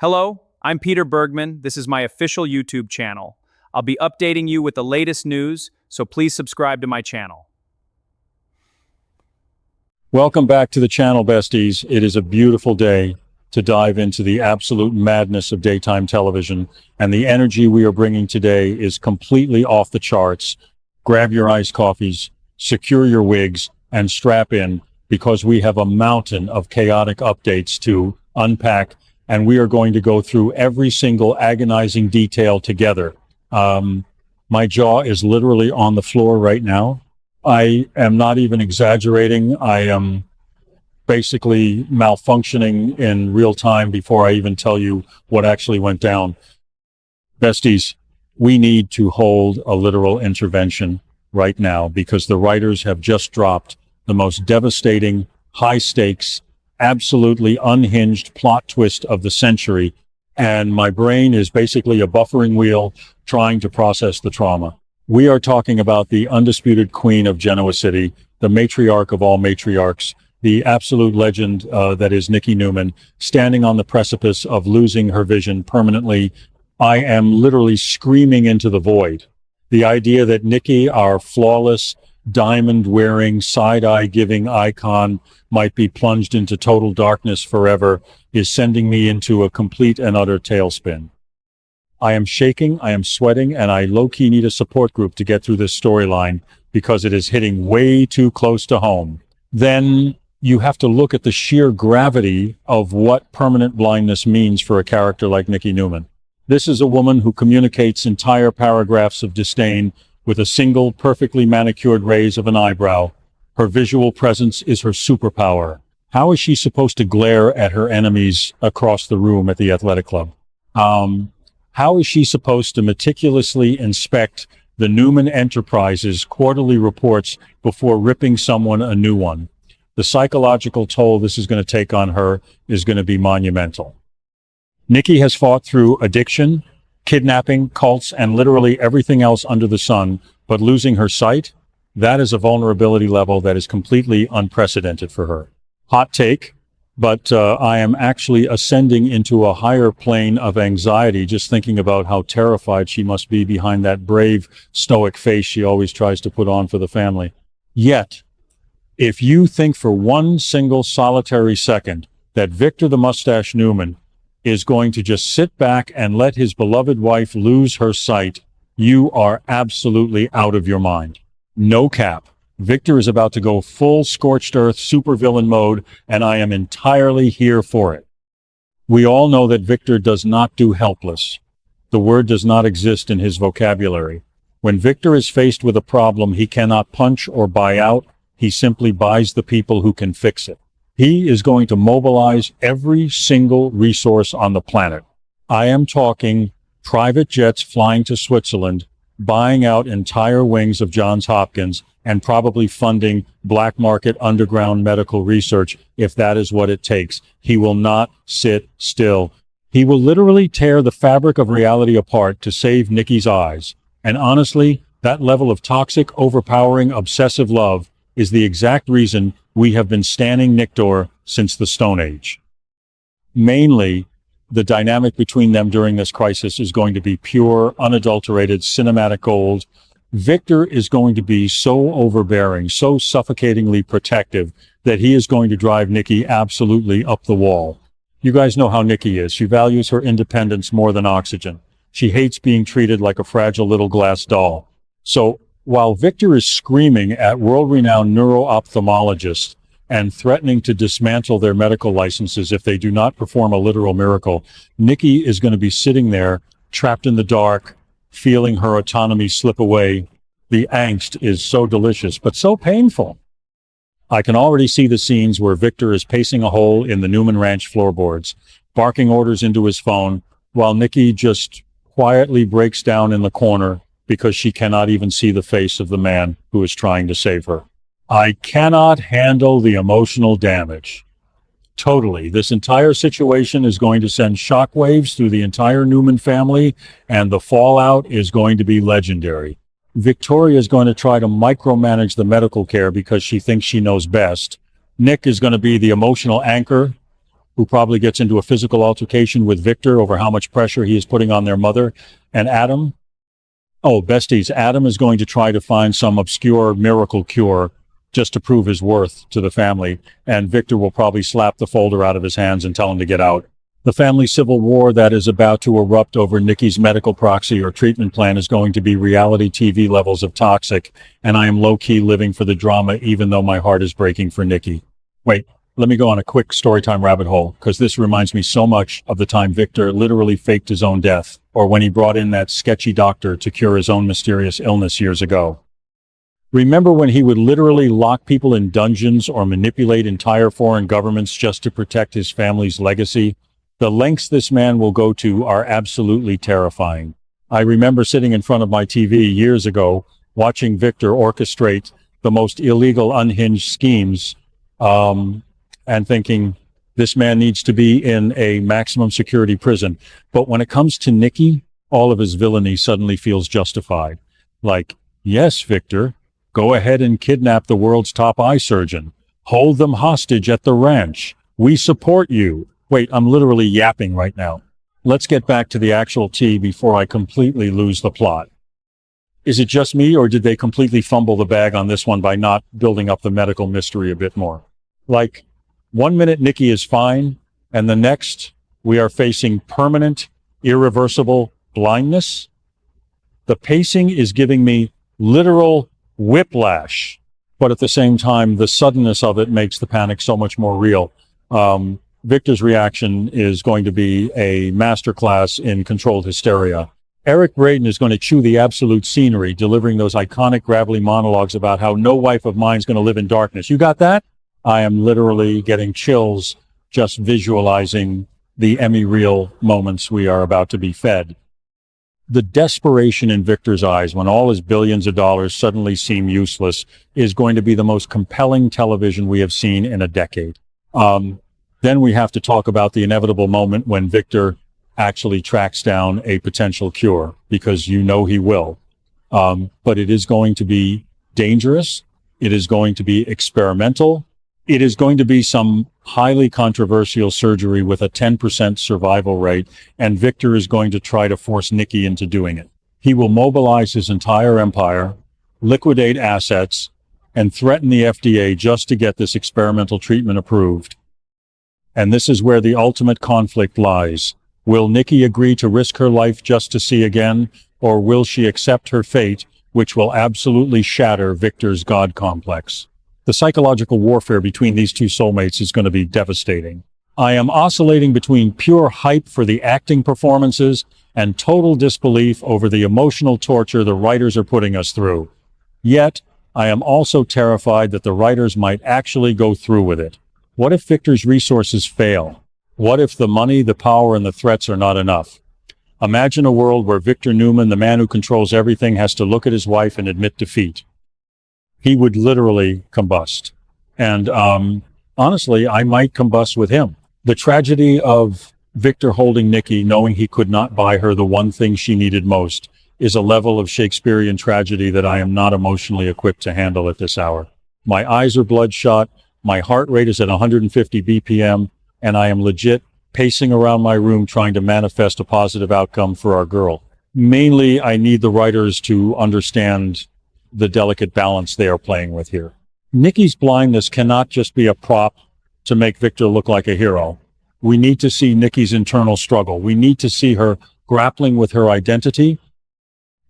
Hello, I'm Peter Bergman. This is my official YouTube channel. I'll be updating you with the latest news, so please subscribe to my channel. Welcome back to the channel, besties. It is a beautiful day to dive into the absolute madness of daytime television, and the energy we are bringing today is completely off the charts. Grab your iced coffees, secure your wigs, and strap in, because we have a mountain of chaotic updates to unpack, and we are going to go through every single agonizing detail together. My jaw is literally on the floor right now. I am not even exaggerating. I am basically malfunctioning in real time before I even tell you what actually went down. Besties, we need to hold a literal intervention right now, because the writers have just dropped the most devastating, high-stakes, absolutely unhinged plot twist of the century, and my brain is basically a buffering wheel trying to process the trauma. We are talking about the undisputed queen of Genoa City, the matriarch of all matriarchs, the absolute legend that is Nikki Newman, standing on the precipice of losing her vision permanently. I am literally screaming into the void. The idea that Nikki, our flawless, diamond-wearing, side-eye-giving icon, might be plunged into total darkness forever is sending me into a complete and utter tailspin. I am shaking, I am sweating, and I low-key need a support group to get through this storyline, because it is hitting way too close to home. Then you have to look at the sheer gravity of what permanent blindness means for a character like Nikki Newman. This is a woman who communicates entire paragraphs of disdain with a single perfectly manicured raise of an eyebrow. Her visual presence is her superpower. How is she supposed to glare at her enemies across the room at the athletic club? How is she supposed to meticulously inspect the Newman Enterprises quarterly reports before ripping someone a new one? The psychological toll this is going to take on her is going to be monumental. Nikki has fought through addiction, kidnapping, cults, and literally everything else under the sun, but losing her sight, that is a vulnerability level that is completely unprecedented for her. Hot take, but I am actually ascending into a higher plane of anxiety just thinking about how terrified she must be behind that brave, stoic face she always tries to put on for the family. Yet, if you think for one single solitary second that Victor the Mustache Newman is going to just sit back and let his beloved wife lose her sight, you are absolutely out of your mind. No cap. Victor is about to go full scorched earth supervillain mode, and I am entirely here for it. We all know that Victor does not do helpless. The word does not exist in his vocabulary. When Victor is faced with a problem he cannot punch or buy out, he simply buys the people who can fix it. He is going to mobilize every single resource on the planet. I am talking private jets flying to Switzerland, buying out entire wings of Johns Hopkins, and probably funding black market underground medical research if that is what it takes. He will not sit still. He will literally tear the fabric of reality apart to save Nikki's eyes. And honestly, that level of toxic, overpowering, obsessive love is the exact reason we have been standing Nickdor since the Stone Age. Mainly, the dynamic between them during this crisis is going to be pure, unadulterated, cinematic gold. Victor is going to be so overbearing, so suffocatingly protective, that he is going to drive Nikki absolutely up the wall. You guys know how Nikki is. She values her independence more than oxygen. She hates being treated like a fragile little glass doll. So while Victor is screaming at world-renowned neuro-ophthalmologists and threatening to dismantle their medical licenses if they do not perform a literal miracle, Nikki is going to be sitting there, trapped in the dark, feeling her autonomy slip away. The angst is so delicious, but so painful. I can already see the scenes where Victor is pacing a hole in the Newman Ranch floorboards, barking orders into his phone, while Nikki just quietly breaks down in the corner because she cannot even see the face of the man who is trying to save her. I cannot handle the emotional damage. Totally. This entire situation is going to send shockwaves through the entire Newman family, and the fallout is going to be legendary. Victoria is going to try to micromanage the medical care because she thinks she knows best. Nick is going to be the emotional anchor, who probably gets into a physical altercation with Victor over how much pressure he is putting on their mother. And Adam, oh, besties, Adam is going to try to find some obscure miracle cure just to prove his worth to the family. And Victor will probably slap the folder out of his hands and tell him to get out. The family civil war that is about to erupt over Nikki's medical proxy or treatment plan is going to be reality TV levels of toxic, and I am low-key living for the drama even though my heart is breaking for Nikki. Wait, let me go on a quick storytime rabbit hole, because this reminds me so much of the time Victor literally faked his own death, or when he brought in that sketchy doctor to cure his own mysterious illness years ago. Remember when he would literally lock people in dungeons or manipulate entire foreign governments just to protect his family's legacy? The lengths this man will go to are absolutely terrifying. I remember sitting in front of my TV years ago, watching Victor orchestrate the most illegal, unhinged schemes, and thinking, this man needs to be in a maximum security prison. But when it comes to Nikki, all of his villainy suddenly feels justified. Like, yes, Victor, go ahead and kidnap the world's top eye surgeon. Hold them hostage at the ranch. We support you. Wait, I'm literally yapping right now. Let's get back to the actual tea before I completely lose the plot. Is it just me, or did they completely fumble the bag on this one by not building up the medical mystery a bit more? Like, 1 minute Nikki is fine, and the next we are facing permanent, irreversible blindness? The pacing is giving me literal whiplash, but at the same time, the suddenness of it makes the panic so much more real. Victor's reaction is going to be a masterclass in controlled hysteria. Eric Braeden is going to chew the absolute scenery, delivering those iconic gravelly monologues about how no wife of mine is going to live in darkness. You got that? I am literally getting chills just visualizing the Emmy reel moments we are about to be fed. The desperation in Victor's eyes when all his billions of dollars suddenly seem useless is going to be the most compelling television we have seen in a decade. Then we have to talk about the inevitable moment when Victor actually tracks down a potential cure, because you know he will. But it is going to be dangerous. It is going to be experimental. It is going to be some highly controversial surgery with a 10% survival rate, and Victor is going to try to force Nikki into doing it. He will mobilize his entire empire, liquidate assets, and threaten the FDA just to get this experimental treatment approved. And this is where the ultimate conflict lies. Will Nikki agree to risk her life just to see again, or will she accept her fate, which will absolutely shatter Victor's God complex? The psychological warfare between these two soulmates is going to be devastating. I am oscillating between pure hype for the acting performances and total disbelief over the emotional torture the writers are putting us through. Yet, I am also terrified that the writers might actually go through with it. What if Victor's resources fail? What if the money, the power, and the threats are not enough? Imagine a world where Victor Newman, the man who controls everything, has to look at his wife and admit defeat. He would literally combust. And honestly, I might combust with him. The tragedy of Victor holding Nikki, knowing he could not buy her the one thing she needed most, is a level of Shakespearean tragedy that I am not emotionally equipped to handle at this hour. My eyes are bloodshot. My heart rate is at 150 BPM, and I am legit pacing around my room trying to manifest a positive outcome for our girl. Mainly, I need the writers to understand the delicate balance they are playing with here. Nikki's blindness cannot just be a prop to make Victor look like a hero. We need to see Nikki's internal struggle. We need to see her grappling with her identity.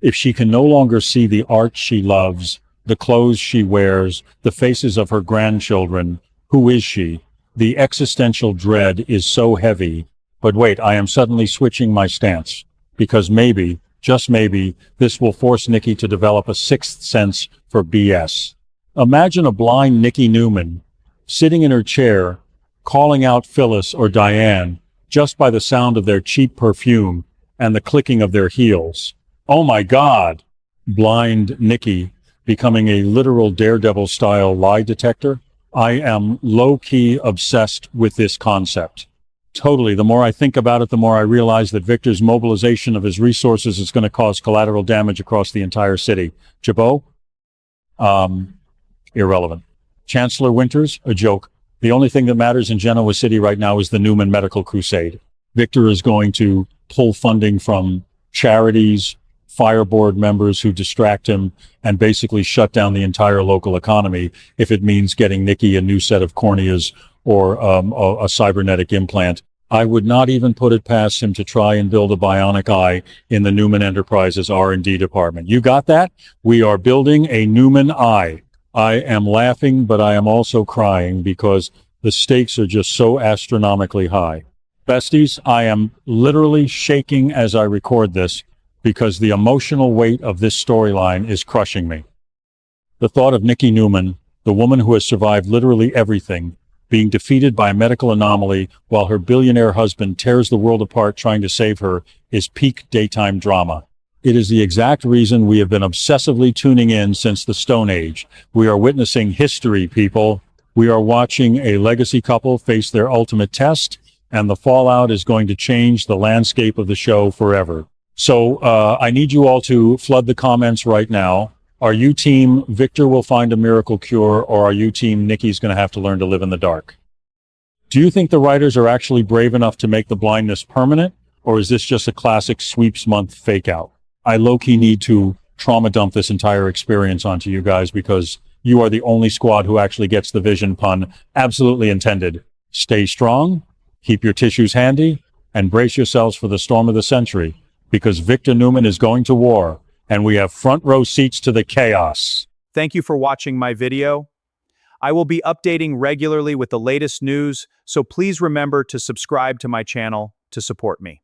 If she can no longer see the art she loves, the clothes she wears, the faces of her grandchildren, who is she? The existential dread is so heavy. But wait, I am suddenly switching my stance, because maybe, just maybe, this will force Nikki to develop a sixth sense for BS. Imagine a blind Nikki Newman sitting in her chair, calling out Phyllis or Diane just by the sound of their cheap perfume and the clicking of their heels. Oh my God! Blind Nikki becoming a literal Daredevil-style lie detector. I am low-key obsessed with this concept. Totally. The more I think about it, the more I realize that Victor's mobilization of his resources is going to cause collateral damage across the entire city. Jabot? Irrelevant. Chancellor Winters? A joke. The only thing that matters in Genoa City right now is the Newman Medical Crusade. Victor is going to pull funding from charities, fire board members who distract him, and basically shut down the entire local economy if it means getting Nikki a new set of corneas or a cybernetic implant. I would not even put it past him to try and build a bionic eye in the Newman Enterprises R&D department. You got that? We are building a Newman eye. I am laughing, but I am also crying because the stakes are just so astronomically high. Besties, I am literally shaking as I record this because the emotional weight of this storyline is crushing me. The thought of Nikki Newman, the woman who has survived literally everything, being defeated by a medical anomaly while her billionaire husband tears the world apart trying to save her, is peak daytime drama. It is the exact reason we have been obsessively tuning in since the Stone Age. We are witnessing history, people. We are watching a legacy couple face their ultimate test, and the fallout is going to change the landscape of the show forever. So I need you all to flood the comments right now. Are you team Victor will find a miracle cure, or are you team Nikki's going to have to learn to live in the dark? Do you think the writers are actually brave enough to make the blindness permanent, or is this just a classic sweeps month fake out? I low-key need to trauma dump this entire experience onto you guys because you are the only squad who actually gets the vision, pun absolutely intended. Stay strong, keep your tissues handy, and brace yourselves for the storm of the century, because Victor Newman is going to war, and we have front row seats to the chaos. Thank you for watching my video. I will be updating regularly with the latest news, so please remember to subscribe to my channel to support me.